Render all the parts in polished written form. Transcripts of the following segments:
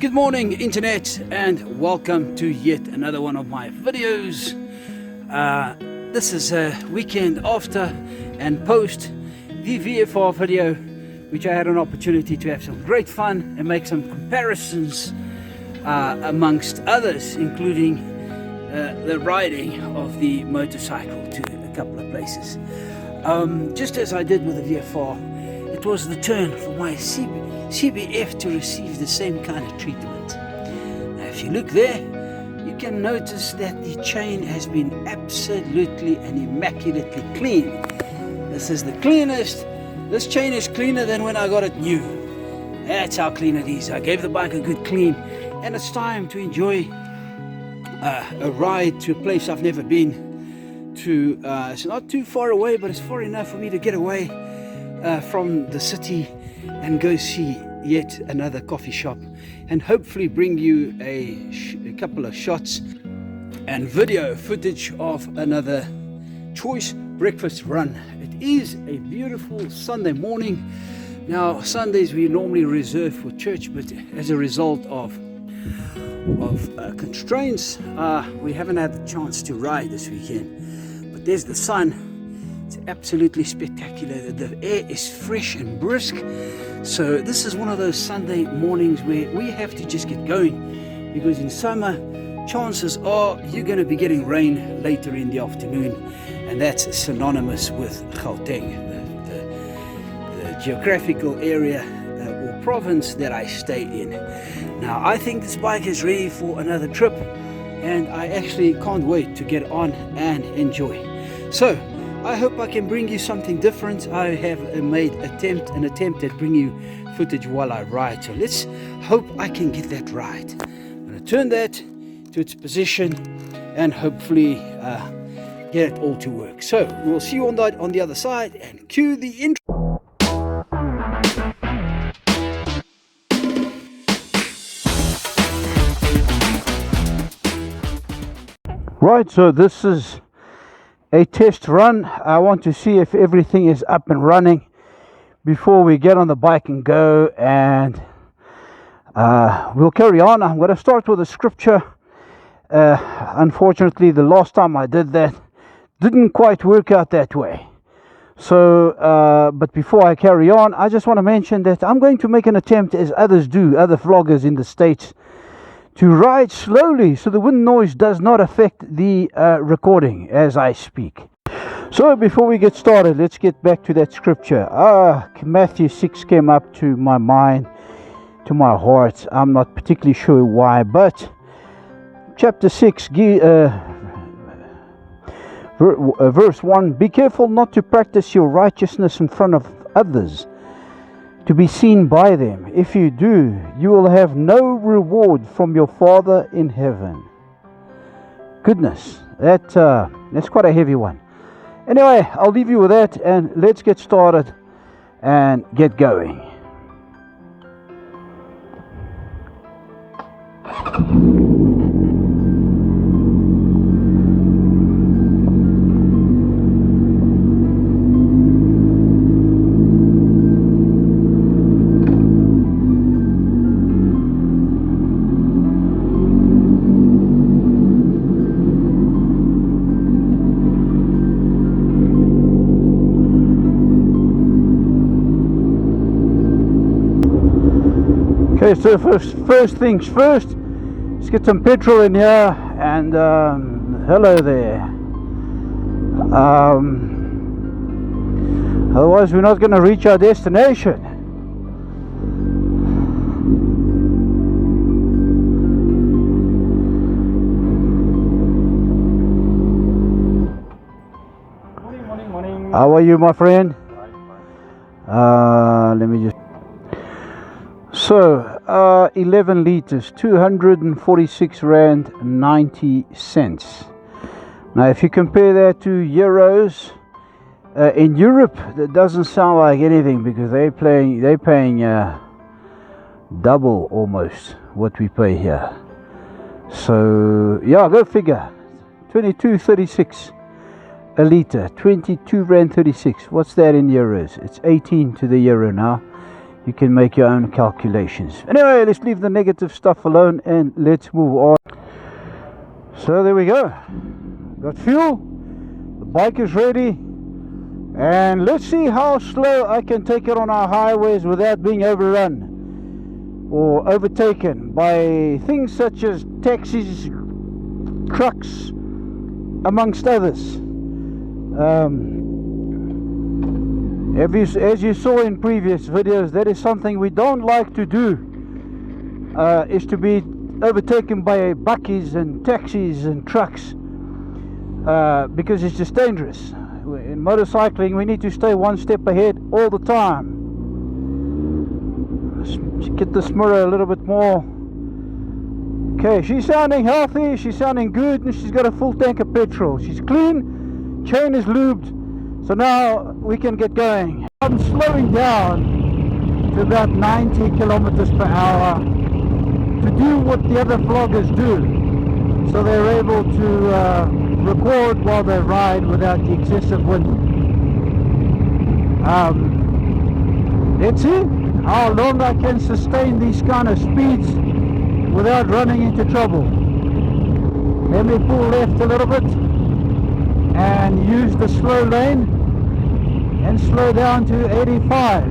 Good morning internet, and welcome to yet another one of my videos. This is a weekend after and post the VFR video, which I had an opportunity to have some great fun and make some comparisons amongst others, including the riding of the motorcycle to a couple of places. Just as I did with the VFR, it was the turn for my CBF to receive the same kind of treatment. Now if you look there, you can notice that the chain has been absolutely and immaculately clean. This is the cleanest. This chain is cleaner than when I got it new. That's how clean it is. I gave the bike a good clean, and it's time to enjoy a ride to a place I've never been to. It's not too far away, but it's far enough for me to get away from the city and go see yet another coffee shop, and hopefully bring you a couple of shots and video footage of another choice breakfast run. It is a beautiful Sunday morning. Now Sundays we normally reserve for church, but as a result of constraints, we haven't had the chance to ride this weekend. But there's the sun. It's absolutely spectacular. The air is fresh and brisk. So this is one of those Sunday mornings where we have to just get going, because in summer chances are you're going to be getting rain later in the afternoon, and that's synonymous with Gauteng, the geographical area or province that I stay in. Now I think this bike is ready for another trip, and I actually can't wait to get on and enjoy. So I hope I can bring you something different. I have made an attempt at bringing you footage while I ride. So let's hope I can get that right. I'm going to turn that to its position and hopefully get it all to work. So we'll see you on the other side, and cue the intro. Right, so this is a test run. I want to see if everything is up and running before we get on the bike and go, and we'll carry on. I'm going to start with a scripture. Unfortunately, the last time I did that didn't quite work out that way. So but before I carry on, I just want to mention that I'm going to make an attempt, as others do, other vloggers in the States, to ride slowly so the wind noise does not affect the recording as I speak. So before we get started, let's get back to that scripture. Matthew 6 came up to my mind, to my heart. I'm not particularly sure why, but chapter 6, verse 1, be careful not to practice your righteousness in front of others, to be seen by them. If you do, you will have no reward from your Father in heaven. Goodness, that's quite a heavy one. Anyway, I'll leave you with that, and let's get started and get going. Okay, so first things first, let's get some petrol in here, and hello there. Otherwise we're not going to reach our destination. Morning. How are you, my friend? Let me just... So, 11 liters, 246 rand 90 cents. Now, if you compare that to euros, in Europe, that doesn't sound like anything, because they're paying double almost what we pay here. So, yeah, go figure. 22.36 a liter, 22 rand 36. What's that in euros? It's 18 to the euro now. you can make your own calculations. Anyway, let's leave the negative stuff alone and let's move on. So there we go, got fuel, the bike is ready, and let's see how slow I can take it on our highways without being overrun or overtaken by things such as taxis, trucks, amongst others. As you saw in previous videos, that is something we don't like to do, is to be overtaken by buckies and taxis and trucks, because it's just dangerous. In motorcycling, we need to stay one step ahead all the time. Let's get this mirror a little bit more. Okay, she's sounding healthy, she's sounding good, and she's got a full tank of petrol. She's clean, chain is lubed, so now we can get going. I'm slowing down to about 90 kilometers per hour to do what the other vloggers do, so they're able to record while they ride without the excessive wind. Let's see how long I can sustain these kind of speeds without running into trouble. Let me pull left a little bit and use the slow lane and slow down to 85.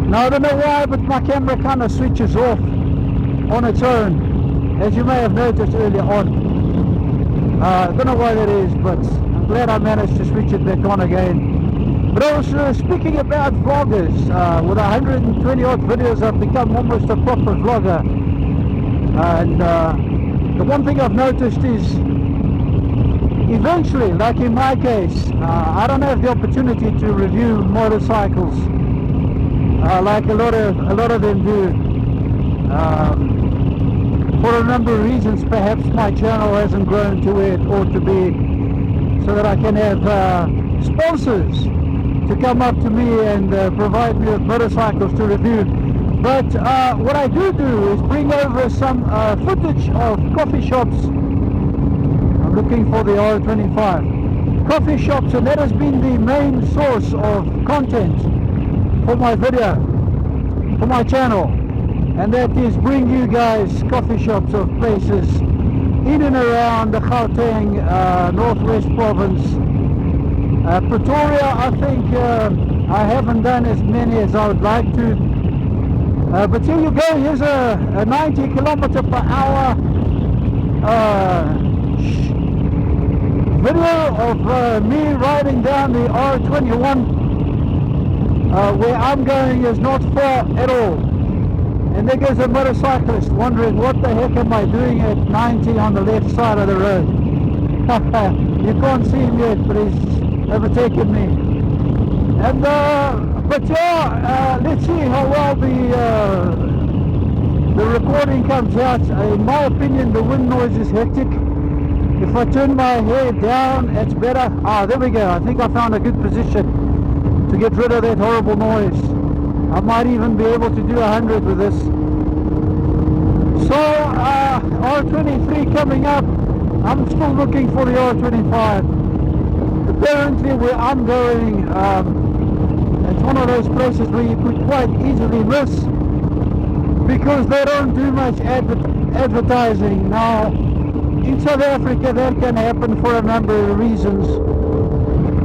Now I don't know why, but my camera kind of switches off on its own, as you may have noticed earlier on. I don't know why that is, but I'm glad I managed to switch it back on again. But I was speaking about vloggers. With 120 odd videos, I've become almost a proper vlogger. And the one thing I've noticed is, eventually, like in my case, I don't have the opportunity to review motorcycles like a lot of them do. For a number of reasons, perhaps my channel hasn't grown to where it ought to be, so that I can have sponsors to come up to me and provide me with motorcycles to review. But what I do is bring over some footage of coffee shops. I'm looking for the R25 coffee shops, and that has been the main source of content for my video, for my channel. And that is bring you guys coffee shops of places in and around the Gauteng, Northwest Province. Pretoria, I think I haven't done as many as I would like to. But here you go, here's a 90 kilometer per hour video of me riding down the R21. Where I'm going is not far at all. And there goes a motorcyclist wondering, what the heck am I doing at 90 on the left side of the road? You can't see him yet, but he's overtaken me. And but yeah, let's see how well the recording comes out. In my opinion, the wind noise is hectic. If I turn my head down, it's better. Ah, there we go. I think I found a good position to get rid of that horrible noise. I might even be able to do 100 with this. So R23 coming up. I'm still looking for the R25. Apparently where I'm going, it's one of those places where you could quite easily miss, because they don't do much advertising. Now in South Africa that can happen for a number of reasons,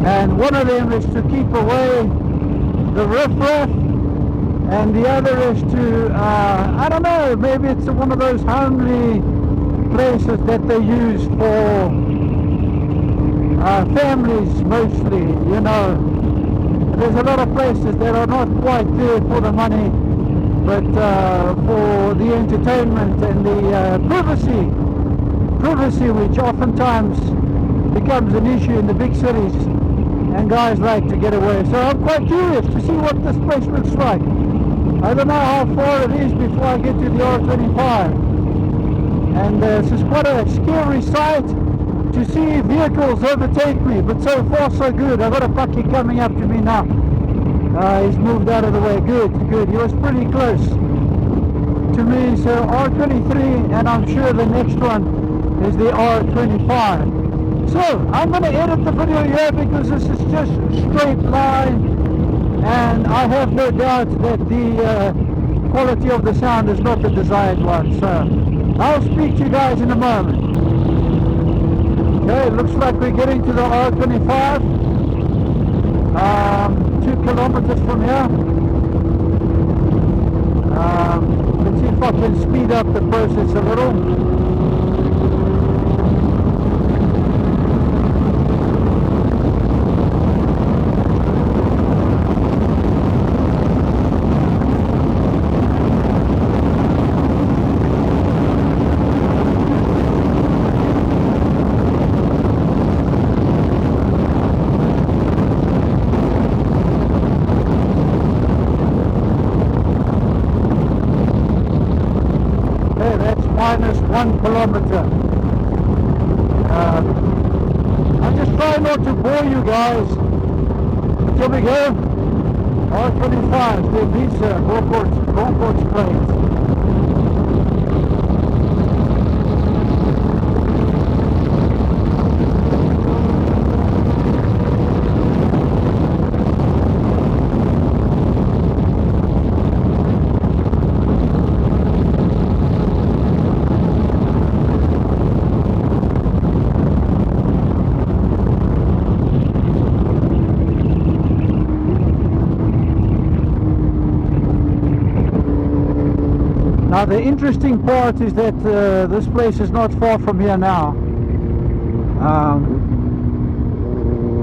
and one of them is to keep away the riffraff, and the other is to, I don't know, maybe it's one of those homely places that they use for families mostly, you know. There's a lot of places that are not quite there for the money, but for the entertainment and the privacy, which oftentimes becomes an issue in the big cities, and guys like to get away. So I'm quite curious to see what this place looks like. I don't know how far it is before I get to the R25, and this is quite a scary sight to see vehicles overtake me, but so far so good. I've got a bucky coming up to me now. He's moved out of the way. Good. He was pretty close to me. So R23, and I'm sure the next one is the R25. So I'm going to edit the video here because this is just straight line and I have no doubt that the quality of the sound is not the desired one. So I'll speak to you guys in a moment. Okay, looks like we're getting to the R25, 2 kilometers from here. Let's see if I can speed up the process a little. Minus 1 kilometer. I'm just trying not to bore you guys. Here we go. R25, the Visa, Concord Plate. Now the interesting part is that this place is not far from here now.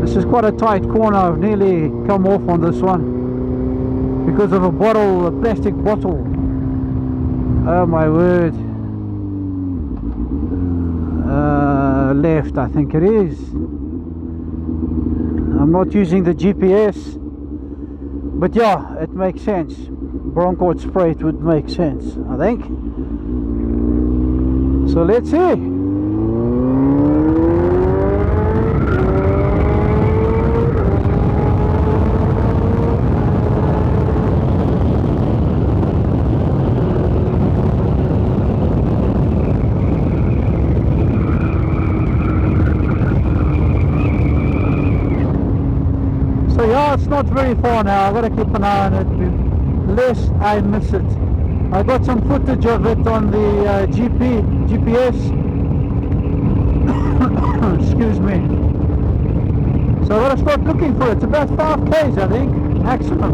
This is quite a tight corner. I've nearly come off on this one because of a plastic bottle. Oh my word. Left, I think it is. I'm not using the GPS, but yeah, it makes sense. Broncourt Spruit would make sense, I think. So let's see. So yeah, it's not very far now. I've got to keep an eye on it. Lest I miss it. I got some footage of it on the GPS. Excuse me. So I gotta start looking for it. It's about 5 k's, I think, maximum.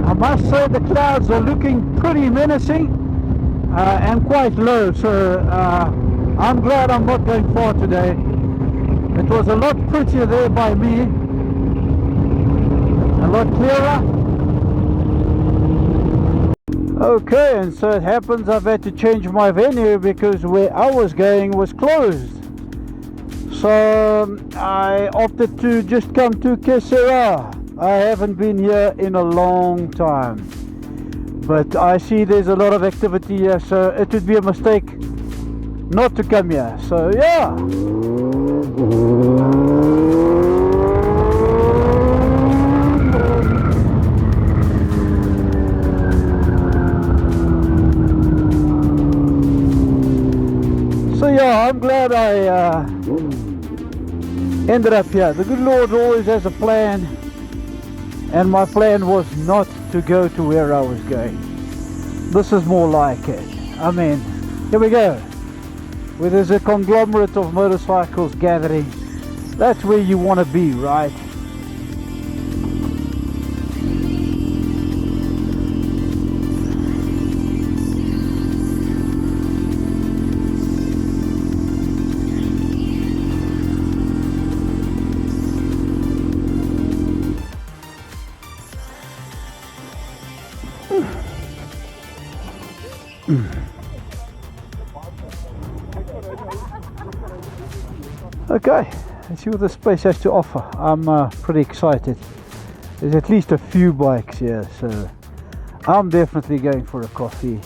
I must say the clouds are looking pretty menacing and quite low, so I'm glad I'm not going far today. It was a lot prettier there by me, a lot clearer. Okay, and so it happens I've had to change my venue because where I was going was closed. So I opted to just come to SERA. I haven't been here in a long time, but I see there's a lot of activity here, so it would be a mistake not to come here. So yeah. So yeah, I'm glad I ended up here. The good Lord always has a plan. And my plan was not to go to where I was going. This is more like it. I mean, here we go. Where there's a conglomerate of motorcycles gathering. That's where you want to be, right? Okay, let's see what this place has to offer. I'm pretty excited. There's at least a few bikes here, so I'm definitely going for a coffee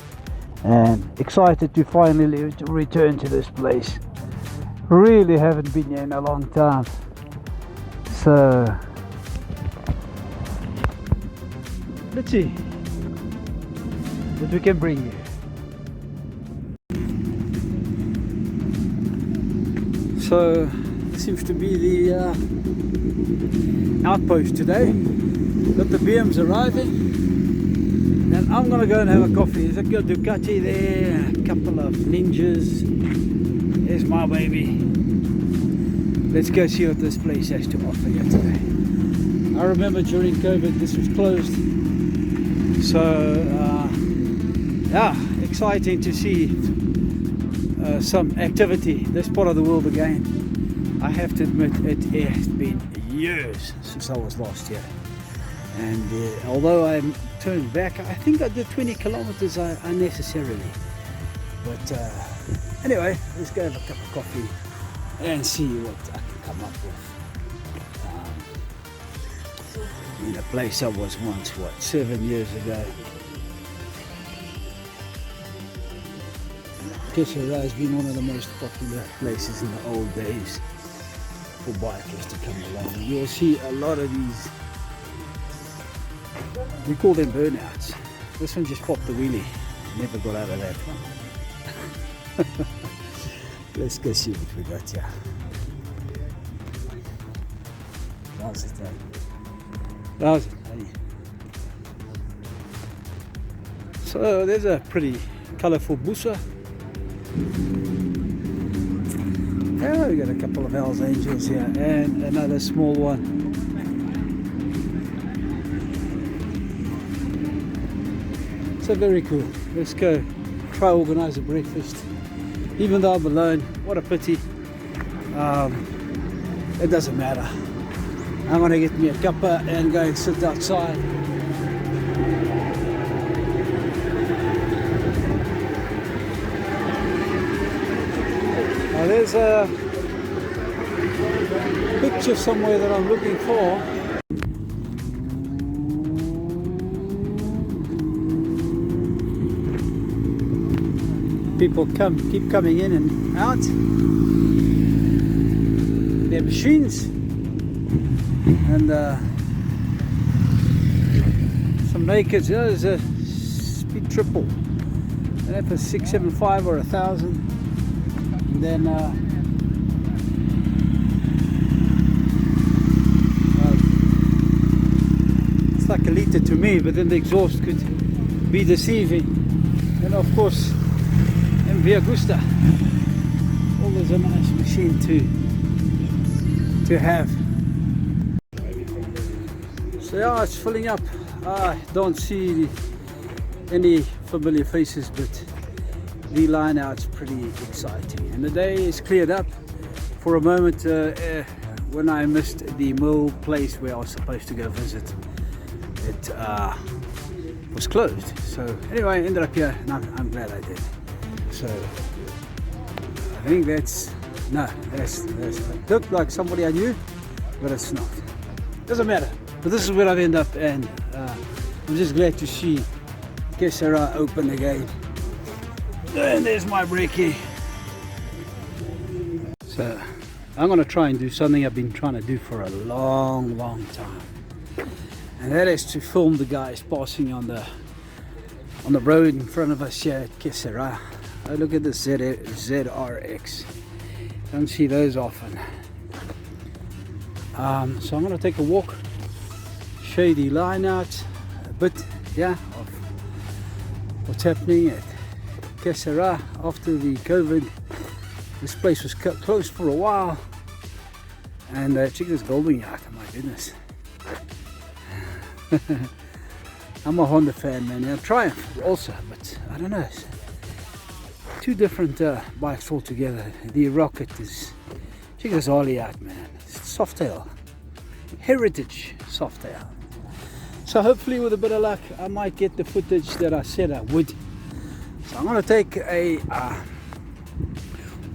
and excited to finally return to this place. Really haven't been here in a long time, so So let's see what we can bring you. So this seems to be the outpost today. Got the BMs arriving, and I'm gonna go and have a coffee. There's a good Ducati there, a couple of Ninjas. There's my baby. Let's go see what this place has to offer here today. I remember during COVID this was closed, so yeah, exciting to see some activity this part of the world again. I have to admit it has been years since I was last here, and although I'm turned back, I think I did 20 kilometers unnecessarily, but anyway, let's go have a cup of coffee and see what I can come up with in a place I was once, what, 7 years ago. SERA has been one of the most popular places in the old days for bikers to come along. You'll see a lot of these, we call them burnouts. This one just popped the wheelie, never got out of that one. Let's go see what we got here. How's it, eh? How's it, eh? So there's a pretty colourful busa. Yeah, we got a couple of Hells Angels here and another small one. So very cool. Let's go try organise a breakfast. Even though I'm alone, what a pity. It doesn't matter. I'm gonna get me a cuppa and go and sit outside. Now there's a picture somewhere that I'm looking for. People keep coming in and out. Their machines and some nakeds. There's a speed triple. And that for 675 or 1,000. And then it's like a liter to me, but then the exhaust could be deceiving. And of course, Via Gusta. Always a nice machine to have. So yeah, it's filling up. I don't see any familiar faces, but the line out's pretty exciting. And the day is cleared up. For a moment, when I missed the mill place where I was supposed to go visit, it was closed. So anyway, I ended up here, and I'm glad I did. So I think that's looked like somebody I knew, but it's not. Doesn't matter. But this is where I've ended up, and I'm just glad to see SERA open again. And there's my brekkie. So I'm gonna try and do something I've been trying to do for a long time, and that is to film the guys passing on the road in front of us here at SERA. Oh, look at the ZRX. Don't see those often. So I'm going to take a walk, show you the line out a bit, yeah, of what's happening at SERA after the COVID. This place was closed for a while, and check this building out. Oh my goodness. I'm a Honda fan, man. Yeah, Triumph also, but I don't know. Two different bikes altogether. The Rocket is, check this Harley out, man. It's Softail, Heritage Softail. So hopefully with a bit of luck I might get the footage that I said I would. So I'm going to take a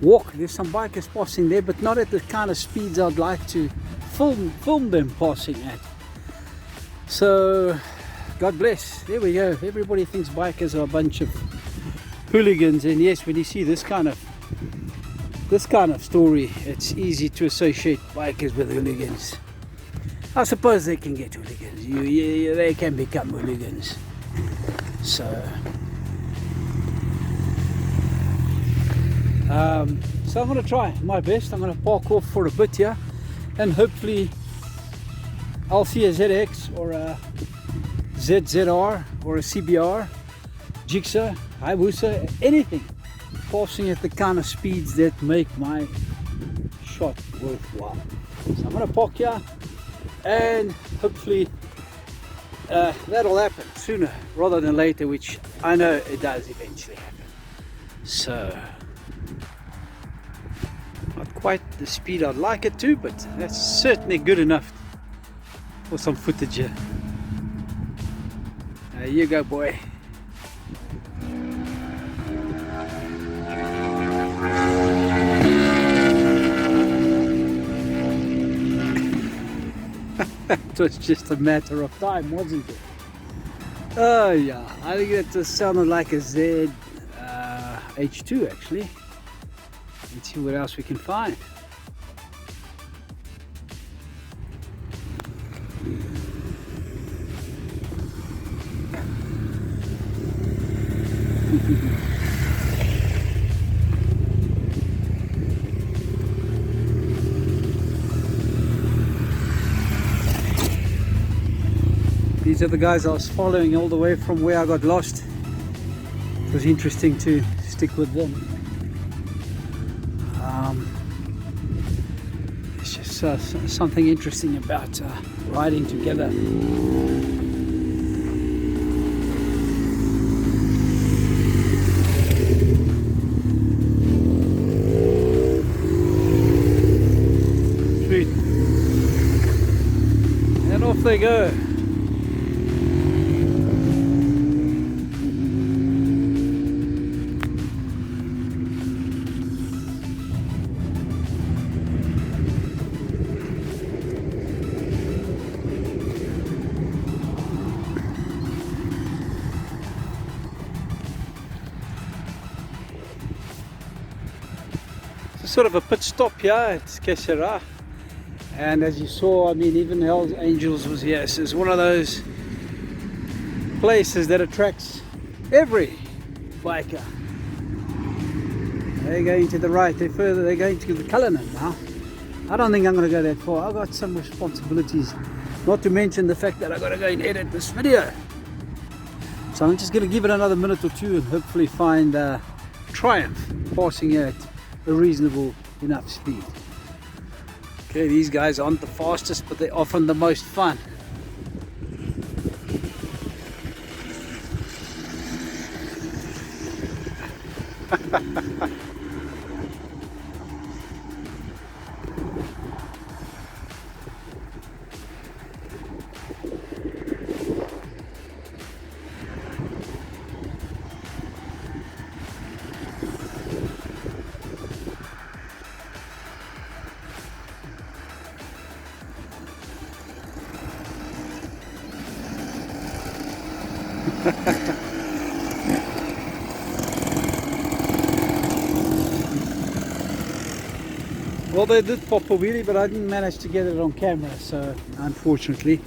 walk. There's some bikers passing there, but not at the kind of speeds I'd like to film them passing at. So God bless. There we go. Everybody thinks bikers are a bunch of hooligans, and yes, when you see this kind of story, it's easy to associate bikers with hooligans. I suppose they can get hooligans. They can become hooligans. So I'm going to try my best. I'm going to park off for a bit here, and hopefully I'll see a ZX or a ZZR or a CBR, Jigsaw, Hayabusa, anything passing at the kind of speeds that make my shot worthwhile. So I'm going to park here, and hopefully that'll happen sooner rather than later, which I know it does eventually happen. So not quite the speed I'd like it to, but that's certainly good enough for some footage here. There you go, boy. It was just a matter of time, wasn't it? Oh yeah, I think it just sounded like a Z H2 actually. Let's see what else we can find. These are the guys I was following all the way from where I got lost. It was interesting to stick with them. It's just something interesting about riding together. Sweet. And off they go. Sort of a pit stop here at SERA, and as you saw, I mean, even Hell's Angels was here. So it's one of those places that attracts every biker. They're going to the right, they're going to the Cullinan now. I don't think I'm going to go that far. I've got some responsibilities, not to mention the fact that I've got to go and edit this video. So I'm just going to give it another minute or two and hopefully find Triumph passing at a reasonable enough speed. Okay, these guys aren't the fastest, but they're often the most fun. Well, they did pop a wheelie, but I didn't manage to get it on camera, so unfortunately.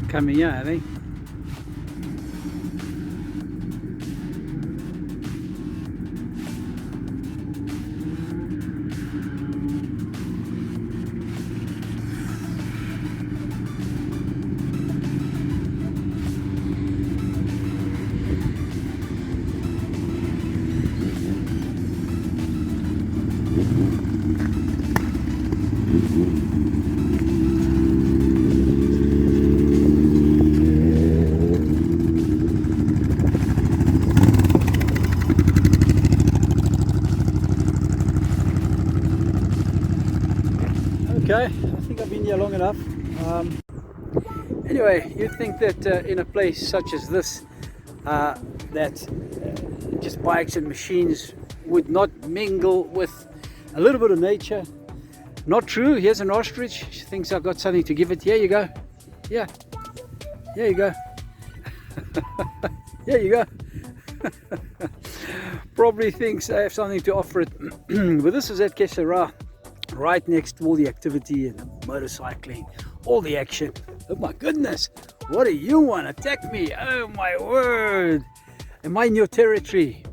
Coming out, I think. here long enough. Anyway, you'd think that in a place such as this, that just bikes and machines would not mingle with a little bit of nature. Not true. Here's an ostrich. She thinks I've got something to give it. Here you go. Yeah. Here you go. Here you go. Probably thinks I have something to offer it. But this is at SERA, right next to all the activity and the motorcycling, all the action. Oh my goodness, what do you want? Attack me? Oh my word. Am I in your territory?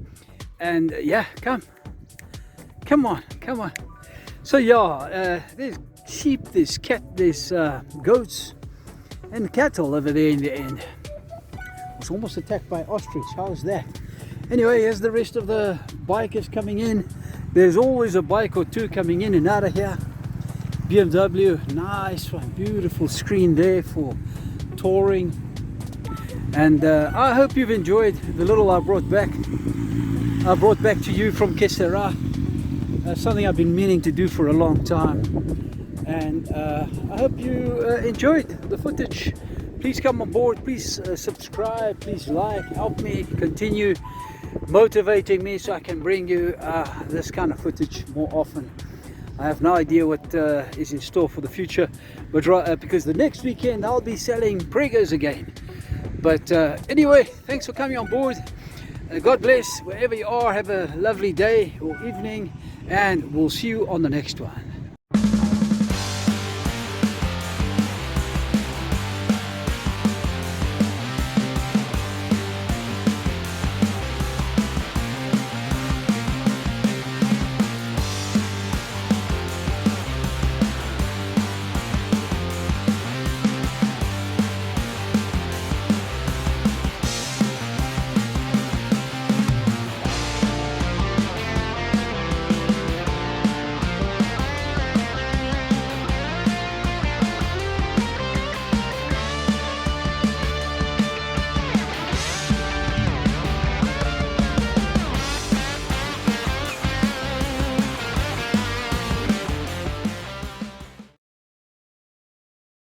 And yeah, come on. So yeah, there's sheep, there's cat, there's goats and cattle over there in the end. I was almost attacked by ostrich. How's that? Anyway, here's the rest of the bikers coming in. There's always a bike or two coming in and out of here. BMW, nice one, beautiful screen there for touring. And I hope you've enjoyed the little I brought back to you from SERA. Something I've been meaning to do for a long time. And I hope you enjoyed the footage. Please come on board, please subscribe, please like, help me continue motivating me so I can bring you this kind of footage more often. I have no idea what is in store for the future, but because the next weekend I'll be selling Pregos again. But anyway, thanks for coming on board. God bless wherever you are. Have a lovely day or evening, and we'll see you on the next one.